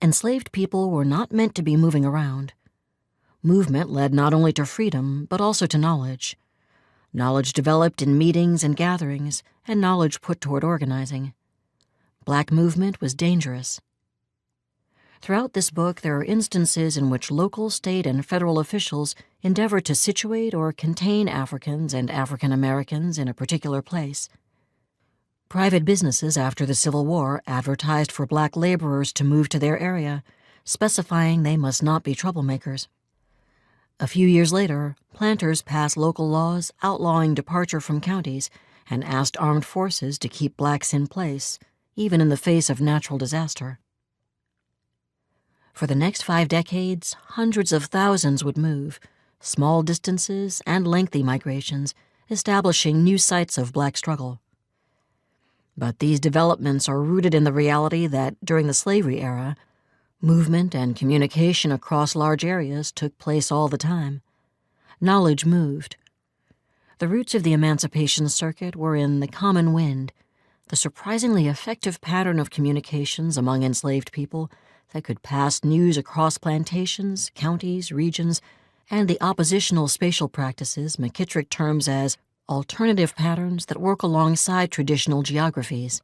Enslaved people were not meant to be moving around. Movement led not only to freedom, but also to knowledge. Knowledge developed in meetings and gatherings, and knowledge put toward organizing. Black movement was dangerous. Throughout this book, there are instances in which local, state, and federal officials endeavor to situate or contain Africans and African Americans in a particular place. Private businesses after the Civil War advertised for black laborers to move to their area, specifying they must not be troublemakers. A few years later, planters passed local laws outlawing departure from counties and asked armed forces to keep blacks in place, even in the face of natural disaster. For the next 5 decades, hundreds of thousands would move, small distances and lengthy migrations, establishing new sites of black struggle. But these developments are rooted in the reality that during the slavery era, movement and communication across large areas took place all the time. Knowledge moved. The roots of the Emancipation Circuit were in the common wind, the surprisingly effective pattern of communications among enslaved people that could pass news across plantations, counties, regions, and the oppositional spatial practices McKittrick terms as alternative patterns that work alongside traditional geographies.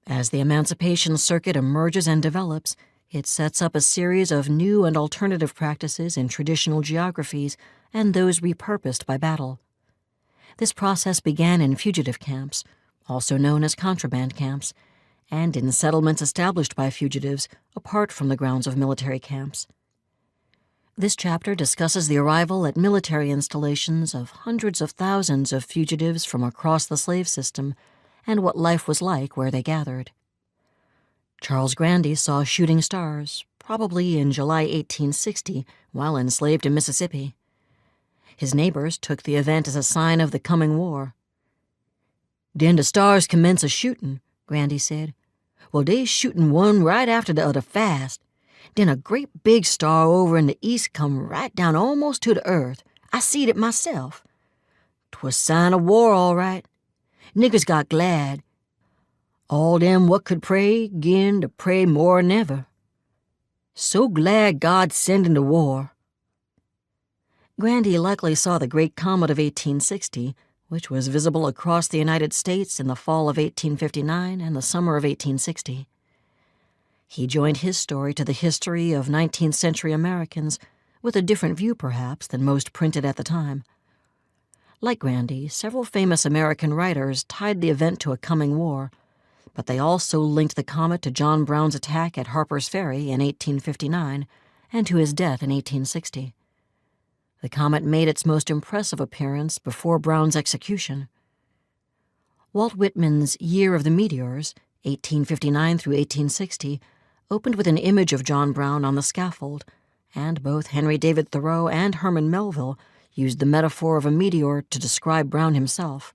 As the Emancipation Circuit emerges and develops, it sets up a series of new and alternative practices in traditional geographies and those repurposed by battle. This process began in fugitive camps, also known as contraband camps, and in settlements established by fugitives apart from the grounds of military camps. This chapter discusses the arrival at military installations of hundreds of thousands of fugitives from across the slave system and what life was like where they gathered. Charles Grandy saw shooting stars, probably in July 1860, while enslaved in Mississippi. His neighbors took the event as a sign of the coming war. "Den the stars commence a-shootin'," Grandy said. "Well, dey shootin' one right after the other fast. Den a great big star over in the east come right down almost to the earth. I seed it myself. 'Twas sign of war, all right. Niggers got glad. All them what could pray 'gin to pray more'n ever. So glad God sendin' the war." Grandy likely saw the Great Comet of 1860, which was visible across the United States in the fall of 1859 and the summer of 1860. He joined his story to the history of 19th century Americans with a different view, perhaps, than most printed at the time. Like Grandy, several famous American writers tied the event to a coming war, but they also linked the comet to John Brown's attack at Harper's Ferry in 1859 and to his death in 1860. The comet made its most impressive appearance before Brown's execution. Walt Whitman's Year of the Meteors, 1859 through 1860, opened with an image of John Brown on the scaffold, and both Henry David Thoreau and Herman Melville used the metaphor of a meteor to describe Brown himself.